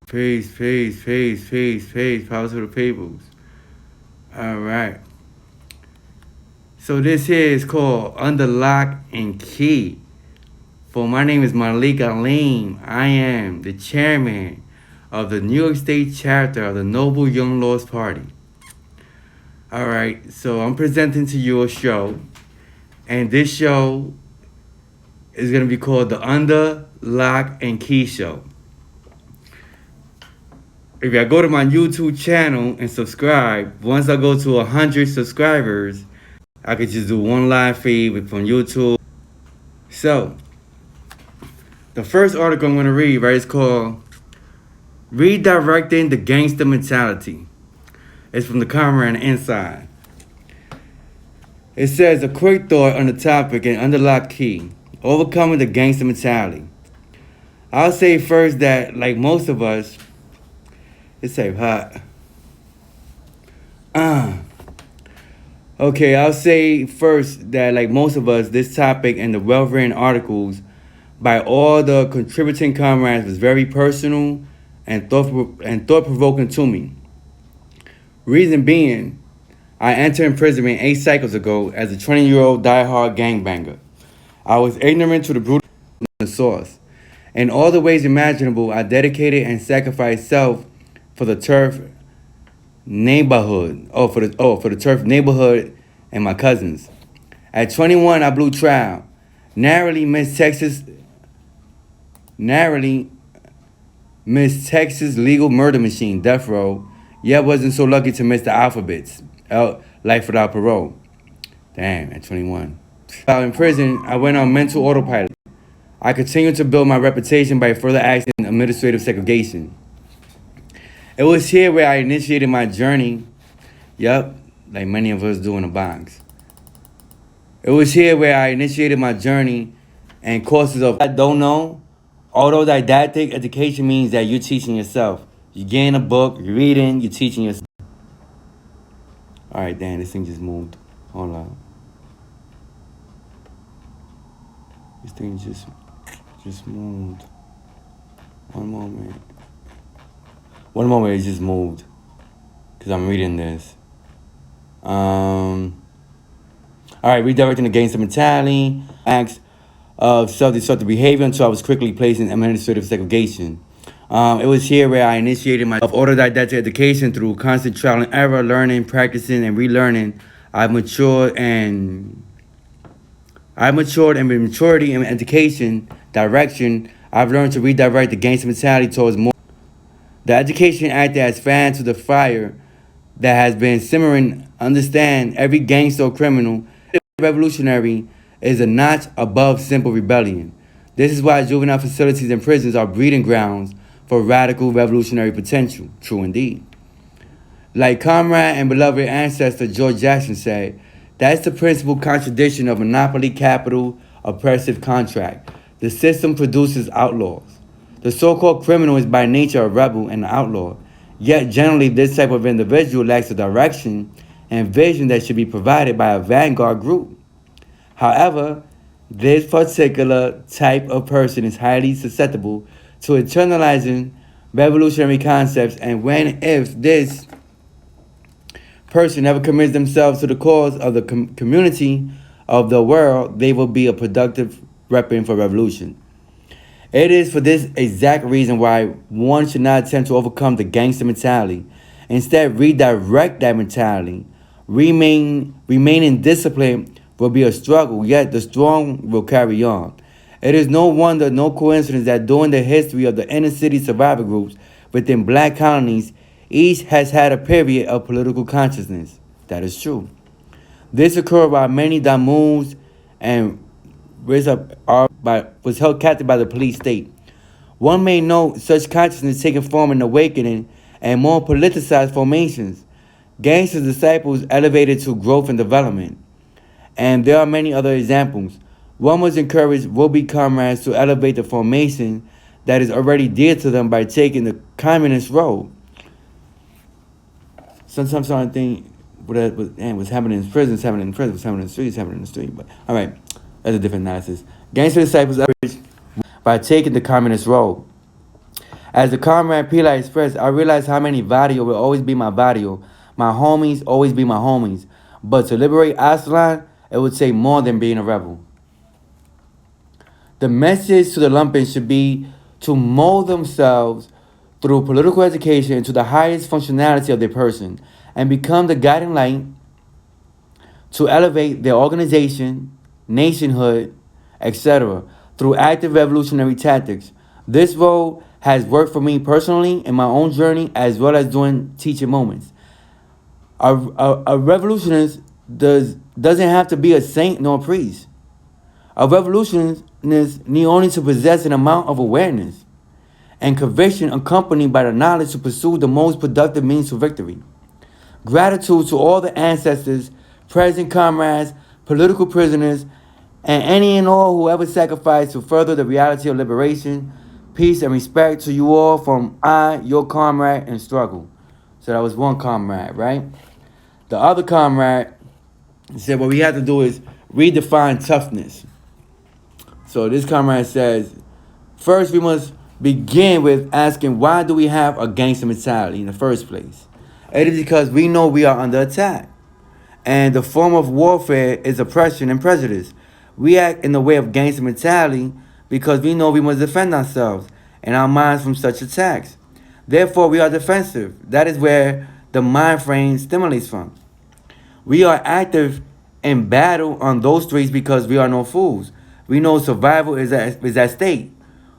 Peace, peace, peace, peace, peace. Power to the peoples. All right. So this here is called Under Lock and Key. For my name is Malik Aleem. I am the chairman of the New York State chapter of the Noble Young Lords Party. All right. So I'm presenting to you a show, and this show is gonna be called the Under Lock and Key Show. If I go to my YouTube channel and subscribe, once I go to 100 subscribers, I could just do one live feed from YouTube. So, the first article I'm going to read, right, is called Redirecting the Gangsta Mentality. It's from the camera on the inside. It says a quick thought on the topic and under lock key, overcoming the gangsta mentality. I'll say first that, like most of us, it's so hot. Okay, I'll say first that, like most of us, this topic and the well-written articles by all the contributing comrades was very personal and thought-provoking to me. Reason being, I entered imprisonment 8 cycles ago as a 20-year-old die-hard gangbanger. I was ignorant to the brutal source. In all the ways imaginable, I dedicated and sacrificed self for the turf neighborhood. For the turf neighborhood and my cousins. At 21, I blew trial. Narrowly missed Texas legal murder machine, death row. Yet wasn't so lucky to miss the alphabets. Life without parole. Damn, at 21. While in prison, I went on mental autopilot. I continued to build my reputation by further acting in administrative segregation. It was here where I initiated my journey. Yup, like many of us do in a box. It was here where I initiated my journey and courses of I don't know. Although didactic education means that you're teaching yourself. You're getting a book, you're reading, you're teaching yourself. All right, damn, this thing just moved. Hold on. This thing just moved. One moment. It just moved. Because I'm reading this. All right, redirecting the gangster mentality. Acts of self-destructive behavior until I was quickly placed in administrative segregation. It was here where I initiated my autodidactic education through constant trial and error, learning, practicing, and relearning. I matured in maturity and education direction. I've learned to redirect the gangster mentality towards more. The education acted as fan to the fire that has been simmering. Understand, every gangster or criminal, revolutionary, is a notch above simple rebellion. This is why juvenile facilities and prisons are breeding grounds for radical revolutionary potential. True indeed. Like comrade and beloved ancestor George Jackson said, that's the principal contradiction of monopoly capital oppressive contract. The system produces outlaws. The so-called criminal is by nature a rebel and an outlaw. Yet generally this type of individual lacks the direction and vision that should be provided by a vanguard group. However, this particular type of person is highly susceptible to internalizing revolutionary concepts, and when if this person never commits themselves to the cause of the community of the world, they will be a productive weapon for revolution. It is for this exact reason why one should not attempt to overcome the gangster mentality. Instead, redirect that mentality. Remaining disciplined will be a struggle, yet the strong will carry on. It is no wonder, no coincidence that during the history of the inner city survivor groups within black colonies, each has had a period of political consciousness. That is true. This occurred while many Damoons and was held captive by the police state. One may note such consciousness taking form in awakening and more politicized formations. Gangster disciples elevated to growth and development. And there are many other examples. One must encourage would-be comrades to elevate the formation that is already dear to them by taking the communist role. Sometimes I think what's happening in prison, what's happening in prison, what's happening in the street, what's happening in the street. But all right, that's a different analysis. Gangster disciples by taking the communist role. As the comrade Pila expressed, I realized how many barrio will always be my barrio. My homies always be my homies. But to liberate Aslan, it would take more than being a rebel. The message to the lumpen should be to mold themselves through political education into the highest functionality of their person and become the guiding light to elevate their organization, nationhood, etc., through active revolutionary tactics. This role has worked for me personally in my own journey as well as during teaching moments. A revolutionist doesn't have to be a saint nor a priest. A revolutionist need only to possess an amount of awareness and conviction accompanied by the knowledge to pursue the most productive means to victory. Gratitude to all the ancestors, present comrades, political prisoners, and any and all who ever sacrificed to further the reality of liberation. Peace and respect to you all from I, your comrade in struggle. So that was one comrade, right? The other comrade said what we have to do is redefine toughness. So this comrade says, first we must begin with asking why do we have a gangster mentality in the first place? It is because we know we are under attack. And the form of warfare is oppression and prejudice. We act in the way of gangster mentality because we know we must defend ourselves and our minds from such attacks. Therefore, we are defensive. That is where the mind frame stimulates from. We are active in battle on those streets because we are no fools. We know survival is at stake.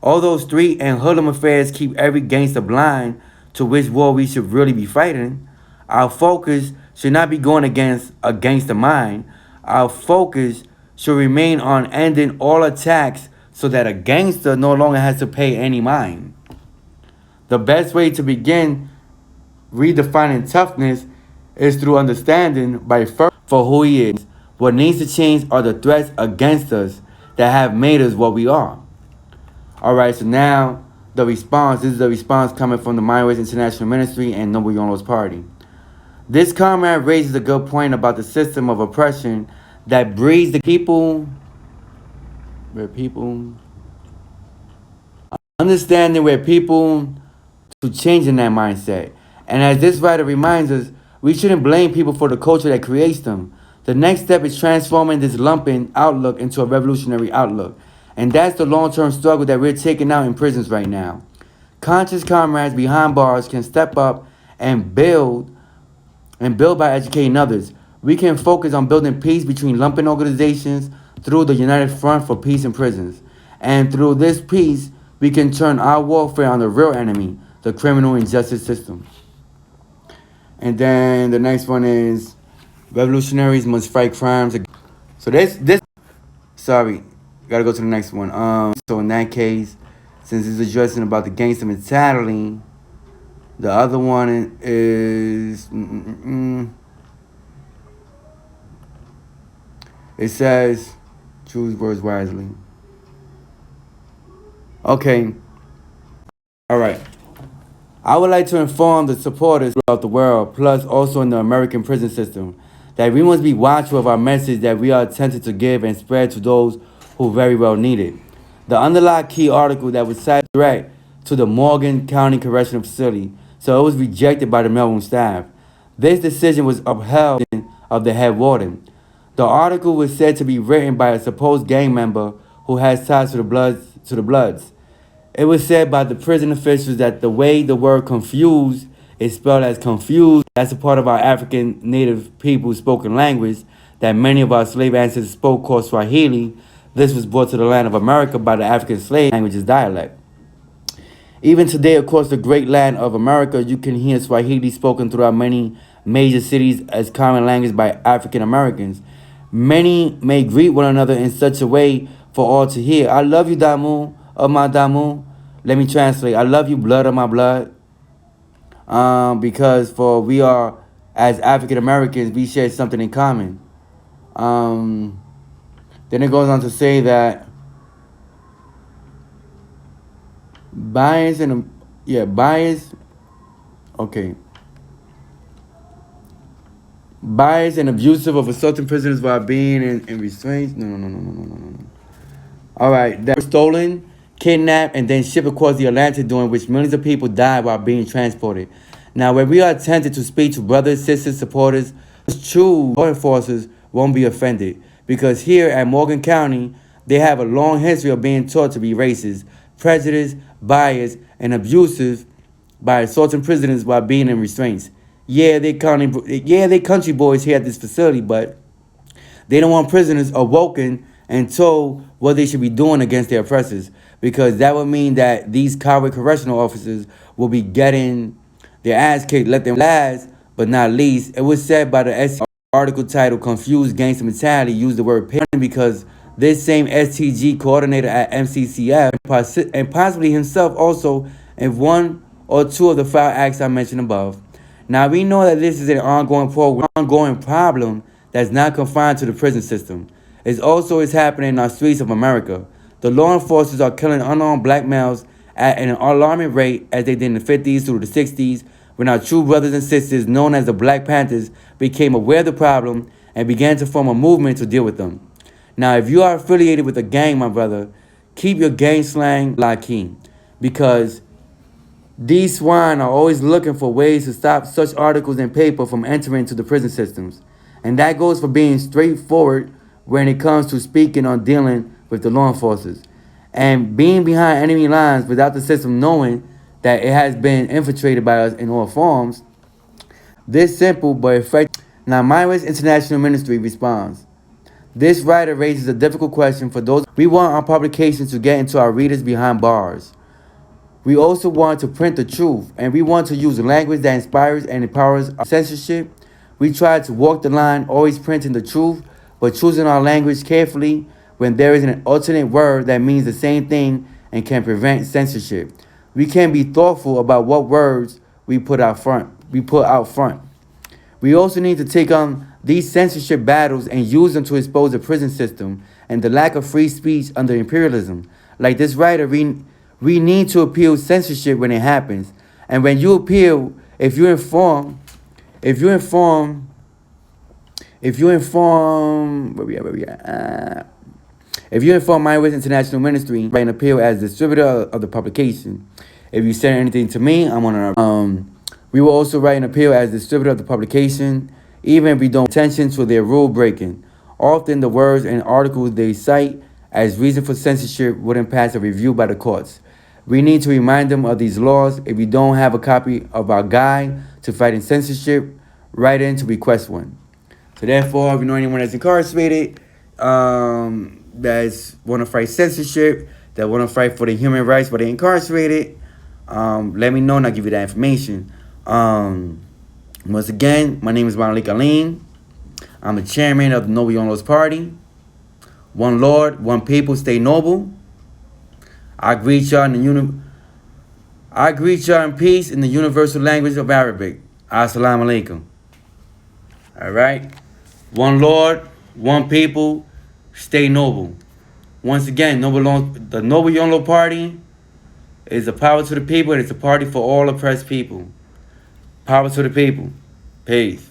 All those street and hoodlum affairs keep every gangster blind to which war we should really be fighting. Our focus should not be going against a gangster mind. Our focus should remain on ending all attacks so that a gangster no longer has to pay any mind. The best way to begin redefining toughness is through understanding by first for who he is. What needs to change are the threats against us that have made us what we are. All right, so now the response. This is the response coming from the Mindways International Ministry and Noble Yono's party. This comrade raises a good point about the system of oppression that breeds the people, understanding where people to changing that mindset. And as this writer reminds us, we shouldn't blame people for the culture that creates them. The next step is transforming this lumping outlook into a revolutionary outlook. And that's the long-term struggle that we're taking out in prisons right now. Conscious comrades behind bars can step up and build by educating others. We can focus on building peace between lumpen organizations through the United Front for Peace in Prisons. And through this peace, we can turn our warfare on the real enemy, the criminal and justice system. And then the next one is revolutionaries must fight crimes. So sorry, gotta go to the next one. So in that case, since it's addressing about the gangster mentality, the other one is it says choose words wisely. Okay. All right. I would like to inform the supporters throughout the world, plus also in the American prison system, that we must be watchful of our message that we are attempting to give and spread to those who very well need it. The underlying key article that was cited direct to the Morgan County Correctional Facility, so it was rejected by the mailroom staff. This decision was upheld of the head warden. The article was said to be written by a supposed gang member who has ties to the Bloods. It was said by the prison officials that the way the word confused is spelled as confused, that's a part of our African native people's spoken language that many of our slave ancestors spoke called Swahili. This was brought to the land of America by the African slave language's dialect. Even today, across the great land of America, you can hear Swahili spoken throughout many major cities as common language by African Americans. Many may greet one another in such a way for all to hear. I love you, Damu, of my Damu. Let me translate. I love you, blood of my blood. Because for we are, as African Americans, we share something in common. Then it goes on to say that bias, okay. Bias and abusive of assaulting prisoners while being in restraints. No. All right, that was stolen kidnapped, and then shipped across the Atlantic, during which millions of people died while being transported. Now, when we are tempted to speak to brothers, sisters, supporters, true law enforcers won't be offended, because here at Morgan County, they have a long history of being taught to be racist, prejudiced, biased, and abusive by assaulting prisoners while being in restraints. They country boys here at this facility, but they don't want prisoners awoken and told what they should be doing against their oppressors, because that would mean that these coward correctional officers will be getting their ass kicked. Let them last but not least, it was said by the article titled Confused Gangster Mentality used the word parent, because this same STG coordinator at MCCF and possibly himself also in one or two of the foul acts I mentioned above. Now, we know that this is an ongoing problem that's not confined to the prison system. It also is happening in our streets of America. The law enforcers are killing unarmed black males at an alarming rate, as they did in the 50s through the 60s, when our true brothers and sisters, known as the Black Panthers, became aware of the problem and began to form a movement to deal with them. Now, if you are affiliated with a gang, my brother, keep your gang slang low-key, because these swine are always looking for ways to stop such articles in paper from entering into the prison systems. And that goes for being straightforward when it comes to speaking on dealing with the law enforcers. And being behind enemy lines without the system knowing that it has been infiltrated by us in all forms. This simple but effective. Now, Myra's International Ministry responds. This writer raises a difficult question for those. We want our publications to get into our readers behind bars. We also want to print the truth, and we want to use language that inspires and empowers our censorship. We try to walk the line, always printing the truth, but choosing our language carefully when there is an alternate word that means the same thing and can prevent censorship. We can be thoughtful about what words we put out front. We also need to take on these censorship battles and use them to expose the prison system and the lack of free speech under imperialism. Like this writer, we need to appeal censorship when it happens. And when you appeal, if you inform where we at? If you inform My West International Ministry, write an appeal as distributor of the publication. If you send anything to me, I'm on we will also write an appeal as distributor of the publication, even if we don't pay attention to their rule breaking. Often the words and articles they cite as reason for censorship wouldn't pass a review by the courts. We need to remind them of these laws. If you don't have a copy of our guide to fighting censorship, write in to request one. So therefore, if you know anyone that's incarcerated, that's want to fight censorship, that want to fight for the human rights but they're incarcerated, let me know and I'll give you that information. Once again, my name is Malik Aline. I'm the chairman of the Noble Younglos Party. One Lord, one people, stay noble. I greet y'all in peace in the universal language of Arabic. Assalamu alaikum. All right. One Lord, one people, stay noble. Once again, the Noble Younglo Party is a power to the people, and it's a party for all oppressed people. Power to the people. Peace.